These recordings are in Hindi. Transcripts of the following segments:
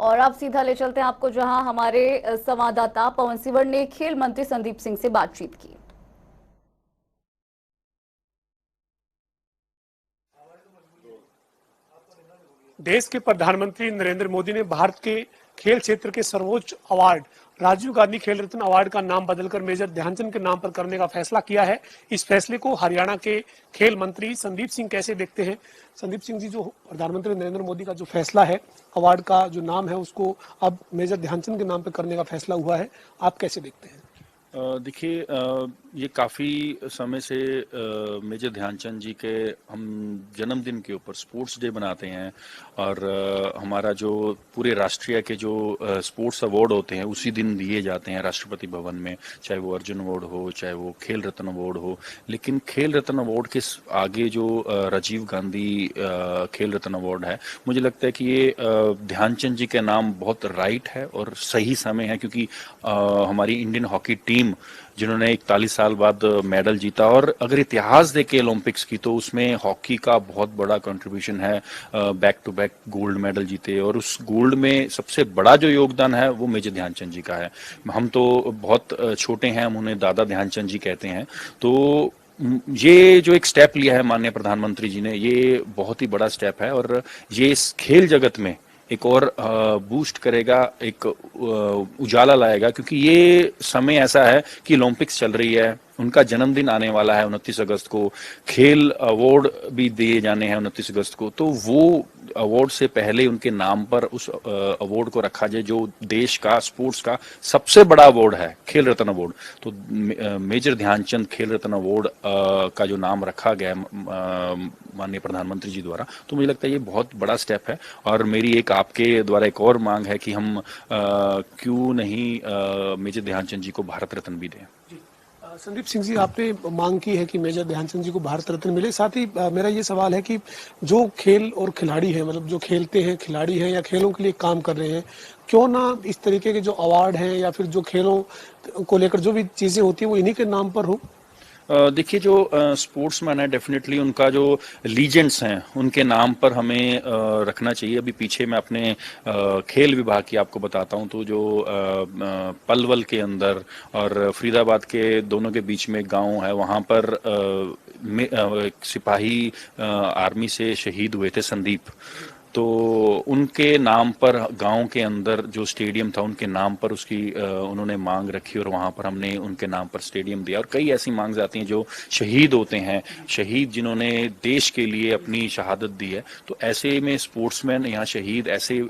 और अब सीधा ले चलते हैं आपको जहां हमारे संवाददाता पवन सिवर ने खेल मंत्री संदीप सिंह से बातचीत की। देश के प्रधानमंत्री नरेंद्र मोदी ने भारत के खेल क्षेत्र के सर्वोच्च अवार्ड राजीव गांधी खेल रत्न अवार्ड का नाम बदलकर मेजर ध्यानचंद के नाम पर करने का फैसला किया है। इस फैसले को हरियाणा के खेल मंत्री संदीप सिंह कैसे देखते हैं? संदीप सिंह जी, जो प्रधानमंत्री नरेंद्र मोदी का जो फैसला है, अवार्ड का जो नाम है उसको अब मेजर ध्यानचंद के नाम पर करने का फैसला हुआ है, आप कैसे देखते हैं? देखिए, ये काफ़ी समय से मेजर ध्यानचंद जी के हम जन्मदिन के ऊपर स्पोर्ट्स डे बनाते हैं और हमारा जो पूरे राष्ट्रीय के जो स्पोर्ट्स अवार्ड होते हैं उसी दिन दिए जाते हैं राष्ट्रपति भवन में, चाहे वो अर्जुन अवार्ड हो, चाहे वो खेल रत्न अवार्ड हो। लेकिन खेल रत्न अवार्ड के आगे जो राजीव गांधी खेल रत्न अवार्ड है, मुझे लगता है कि ये ध्यानचंद जी के नाम बहुत राइट है और सही समय है, क्योंकि हमारी इंडियन हॉकी टीम जिन्होंने 41 साल बाद मेडल जीता, और अगर इतिहास देखें ओलंपिक्स की तो उसमें हॉकी का बहुत बड़ा कंट्रीब्यूशन है। Back to back gold medal जीते और उस गोल्ड में सबसे बड़ा जो योगदान है वो मेजर ध्यानचंद जी का है। हम तो बहुत छोटे हैं, हम उन्हें दादा ध्यानचंद जी कहते हैं। तो ये जो एक स्टेप लिया है माननीय प्रधानमंत्री जी ने, ये बहुत ही बड़ा स्टेप है और ये इस खेल जगत में एक और बूस्ट करेगा, एक उजाला लाएगा, क्योंकि ये समय ऐसा है कि ओलंपिक्स चल रही है, उनका जन्मदिन आने वाला है 29 अगस्त को, खेल अवार्ड भी दिए जाने हैं 29 अगस्त को, तो वो अवार्ड से पहले उनके नाम पर उस अवार्ड को रखा जाए जो देश का स्पोर्ट्स का सबसे बड़ा अवार्ड है, खेल रत्न अवार्ड। तो मेजर ध्यानचंद खेल रत्न अवार्ड का जो नाम रखा गया माननीय प्रधानमंत्री जी द्वारा, तो मुझे लगता है ये बहुत बड़ा स्टेप है। और मेरी एक आपके द्वारा एक और मांग है कि हम क्यों नहीं मेजर ध्यानचंद जी को भारत रत्न भी दें। संदीप सिंह जी, आपने मांग की है कि मेजर ध्यानचंद जी को भारत रत्न मिले। साथ ही मेरा ये सवाल है कि जो खेल और खिलाड़ी हैं, मतलब जो खेलते हैं, खिलाड़ी हैं या खेलों के लिए काम कर रहे हैं, क्यों ना इस तरीके के जो अवार्ड हैं या फिर जो खेलों को लेकर जो भी चीजें होती हैं वो इन्हीं के नाम पर हो? देखिए, जो स्पोर्ट्समैन है डेफिनेटली उनका जो लीजेंड्स हैं उनके नाम पर हमें रखना चाहिए। अभी पीछे मैं अपने खेल विभाग की आपको बताता हूं, तो जो पलवल के अंदर और फरीदाबाद के दोनों के बीच में गांव है, वहां पर एक सिपाही आर्मी से शहीद हुए थे, संदीप। तो उनके नाम पर गांव के अंदर जो स्टेडियम था उनके नाम पर उसकी उन्होंने मांग रखी और वहां पर हमने उनके नाम पर स्टेडियम दिया। और कई ऐसी मांग आती हैं जो शहीद होते हैं, शहीद जिन्होंने देश के लिए अपनी शहादत दी है। तो ऐसे में स्पोर्ट्समैन यहाँ शहीद ऐसे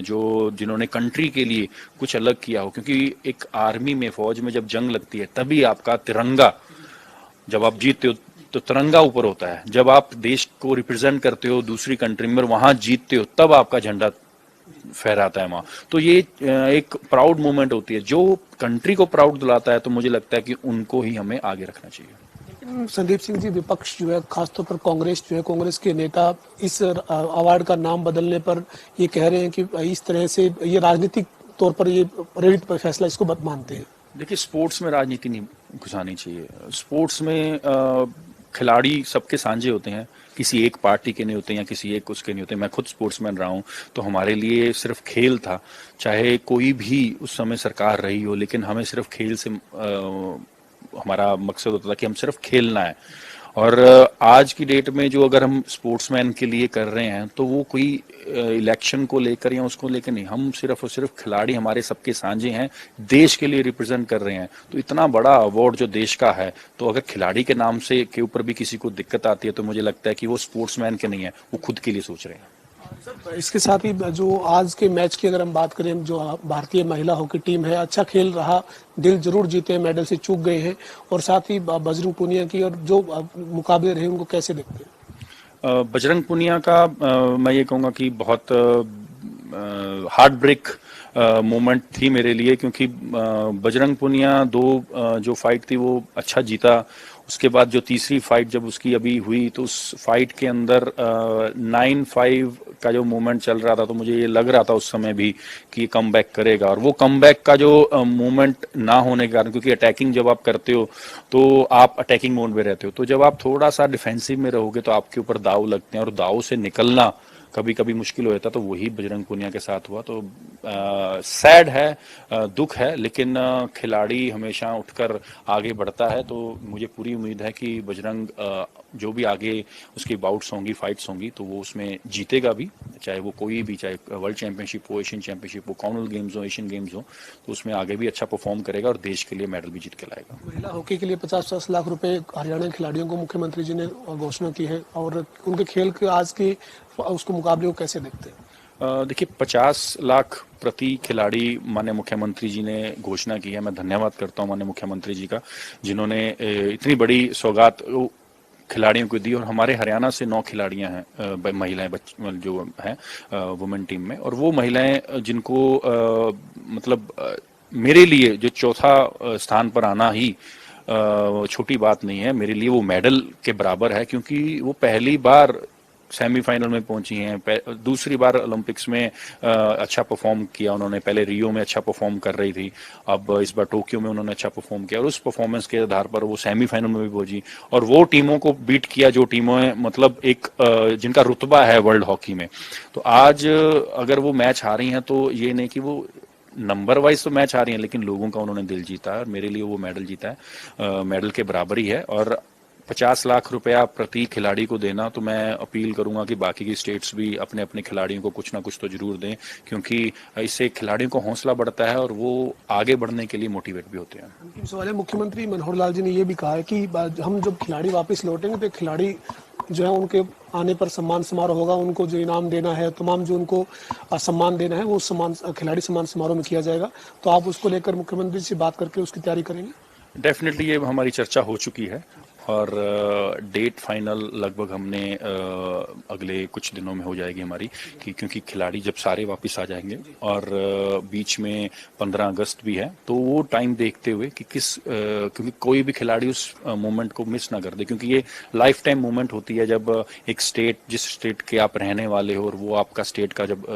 जो जिन्होंने कंट्री के लिए कुछ अलग किया हो, क्योंकि एक आर्मी में, फौज में जब जंग लगती है तभी आपका तिरंगा, जब आप जीतते हो तो तिरंगा ऊपर होता है, जब आप देश को रिप्रेजेंट करते हो दूसरी कंट्री में वहां जीतते हो तब आपका झंडा फहराता है वहां। तो ये एक प्राउड मोमेंट होती है, जो कंट्री को प्राउड दिलाता है। तो मुझे लगता है कि उनको ही हमें आगे रखना चाहिए। संदीप सिंह जी, विपक्ष जो है, खासतौर पर कांग्रेस जो है, कांग्रेस के नेता इस अवार्ड का नाम बदलने पर ये कह रहे हैं कि इस तरह से ये राजनीतिक तौर पर ये प्रेरित फैसला इसको मानते हैं। देखिए, स्पोर्ट्स में राजनीति नहीं घुसानी चाहिए। स्पोर्ट्स में खिलाड़ी सबके साझे होते हैं, किसी एक पार्टी के नहीं होते या किसी एक उसके नहीं होते। मैं खुद स्पोर्ट्समैन रहा हूं, तो हमारे लिए सिर्फ खेल था, चाहे कोई भी उस समय सरकार रही हो, लेकिन हमें सिर्फ खेल से हमारा मकसद होता था कि हम सिर्फ खेलना है। और आज की डेट में जो अगर हम स्पोर्ट्समैन के लिए कर रहे हैं तो वो कोई इलेक्शन को लेकर या उसको लेकर नहीं, हम सिर्फ और सिर्फ खिलाड़ी हमारे सबके साझे हैं, देश के लिए रिप्रेजेंट कर रहे हैं। तो इतना बड़ा अवार्ड जो देश का है, तो अगर खिलाड़ी के नाम से के ऊपर भी किसी को दिक्कत आती है तो मुझे लगता है कि वो स्पोर्ट्समैन के नहीं है, वो खुद के लिए सोच रहे हैं। इसके साथ ही जो आज के मैच की अगर हम बात करें, जो भारतीय महिला हॉकी टीम है, अच्छा खेल रहा, दिल जरूर जीते हैं, मेडल से चूक गए हैं, और साथ ही बजरंग पूनिया की और जो मुकाबले रहे उनको कैसे देखते हैं? बजरंग पूनिया का मैं ये कहूँगा कि बहुत हार्ट ब्रेक मोमेंट थी मेरे लिए, क्योंकि बजरंग पूनिया जो फाइट थी वो अच्छा जीता। उसके बाद जो तीसरी फाइट जब उसकी अभी हुई, तो उस फाइट के अंदर 9-5 का जो मोमेंट चल रहा था, तो मुझे ये लग रहा था उस समय भी कि ये कम बैक करेगा। और वो कम बैक का जो मोमेंट ना होने के कारण, क्योंकि अटैकिंग जब आप करते हो तो आप अटैकिंग मोड में रहते हो, तो जब आप थोड़ा सा डिफेंसिव में रहोगे तो आपके ऊपर दाव लगते हैं, और दाव से निकलना कभी कभी मुश्किल होता तो वही बजरंग पुनिया के साथ हुआ। तो सैड है, दुख है, लेकिन खिलाड़ी हमेशा उठकर आगे बढ़ता है। तो मुझे पूरी उम्मीद है कि बजरंग जो भी आगे उसकी बाउट्स होंगी, फाइट्स होंगी, तो वो उसमें जीतेगा भी, चाहे वो कोई भी, चाहे वर्ल्ड चैंपियनशिप हो, एशियन चैंपियनशिप हो, कॉमनवेल्थ गेम्स हो, एशियन गेम्स हो, तो उसमें आगे भी अच्छा परफॉर्म करेगा और देश के लिए मेडल भी जीत के लाएगा। महिला हॉकी के लिए 50-50 लाख रुपए हरियाणा के खिलाड़ियों को मुख्यमंत्री जी ने घोषणा की है, और उनके खेल के आज के उसको मुकाबले को कैसे देखते हैं? देखिए, 50 लाख प्रति खिलाड़ी माननीय मुख्यमंत्री जी ने घोषणा की है। मैं धन्यवाद करता हूं माननीय मुख्यमंत्री जी का, जिन्होंने इतनी बड़ी सौगात खिलाड़ियों को दी। और हमारे हरियाणा से 9 खिलाड़ियां हैं, महिलाएं जो हैं वुमेन टीम में, और वो महिलाएं जिनको मतलब मेरे लिए जो चौथा स्थान पर आना ही छोटी बात नहीं है, मेरे लिए वो मेडल के बराबर है, क्योंकि वो पहली बार सेमीफाइनल में पहुंची हैं, दूसरी बार ओलंपिक्स में अच्छा परफॉर्म किया उन्होंने। पहले रियो में अच्छा परफॉर्म कर रही थी, अब इस बार टोक्यो में उन्होंने अच्छा परफॉर्म किया, और उस परफॉर्मेंस के आधार पर वो सेमीफाइनल में भी पहुंची, और वो टीमों को बीट किया जो टीमों मतलब एक जिनका रुतबा है वर्ल्ड हॉकी में। तो आज अगर वो मैच हारी हैं, तो ये नहीं कि वो नंबर वाइज तो मैच आ रही हैं, लेकिन लोगों का उन्होंने दिल जीता है, और मेरे लिए वो मेडल जीता है, मेडल के बराबर ही है। और 50 लाख रुपया प्रति खिलाड़ी को देना, तो मैं अपील करूंगा कि बाकी की स्टेट्स भी अपने अपने खिलाड़ियों को कुछ ना कुछ तो जरूर दें, क्योंकि इससे खिलाड़ियों को हौसला बढ़ता है और वो आगे बढ़ने के लिए मोटिवेट भी होते हैं। अंतिम सवाल है, मुख्यमंत्री मनोहर लाल जी ने ये भी कहा है कि हम जब खिलाड़ी वापस लौटेंगे तो खिलाड़ी जो है उनके आने पर सम्मान समारोह होगा, उनको जो इनाम देना है, तमाम जो उनको सम्मान देना है, वो सम्मान खिलाड़ी सम्मान समारोह में किया जाएगा। तो आप उसको लेकर मुख्यमंत्री से बात करके उसकी तैयारी करेंगे? डेफिनेटली ये हमारी चर्चा हो चुकी है, और डेट फाइनल लगभग हमने अगले कुछ दिनों में हो जाएगी हमारी, क्योंकि खिलाड़ी जब सारे वापस आ जाएंगे, और बीच में 15 अगस्त भी है, तो वो टाइम देखते हुए कि क्योंकि कोई भी खिलाड़ी उस मोमेंट को मिस ना कर दे, क्योंकि ये लाइफ टाइम मोमेंट होती है जब एक स्टेट, जिस स्टेट के आप रहने वाले हो, और वो आपका स्टेट का जब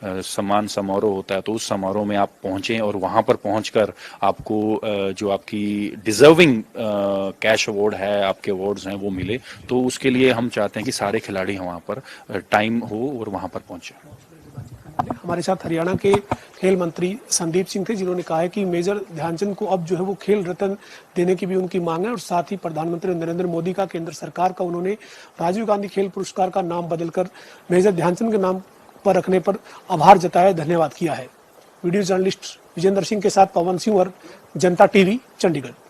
सम्मान समारोह होता है, तो उस समारोह में आप पहुंचे, और वहां पर पहुंचकर आपको जो आपकी डिजर्विंग कैश अवार्ड है, आपके अवार्ड्स हैं, वो मिले। तो उसके लिए हम चाहते हैं कि सारे खिलाड़ी वहां पर टाइम हो और वहां पर पहुंचे। हमारे साथ हरियाणा के खेल मंत्री संदीप सिंह थे, जिन्होंने कहा है कि मेजर ध्यानचंद को अब जो है वो खेल रत्न देने की भी उनकी मांग है, और साथ ही प्रधानमंत्री नरेंद्र मोदी का, केंद्र सरकार का उन्होंने राजीव गांधी खेल पुरस्कार का नाम बदलकर मेजर ध्यानचंद के नाम पर रखने पर आभार जताया, धन्यवाद किया है। वीडियो जर्नलिस्ट विजेंद्र सिंह के साथ पवन सिंह और जनता टीवी, चंडीगढ़।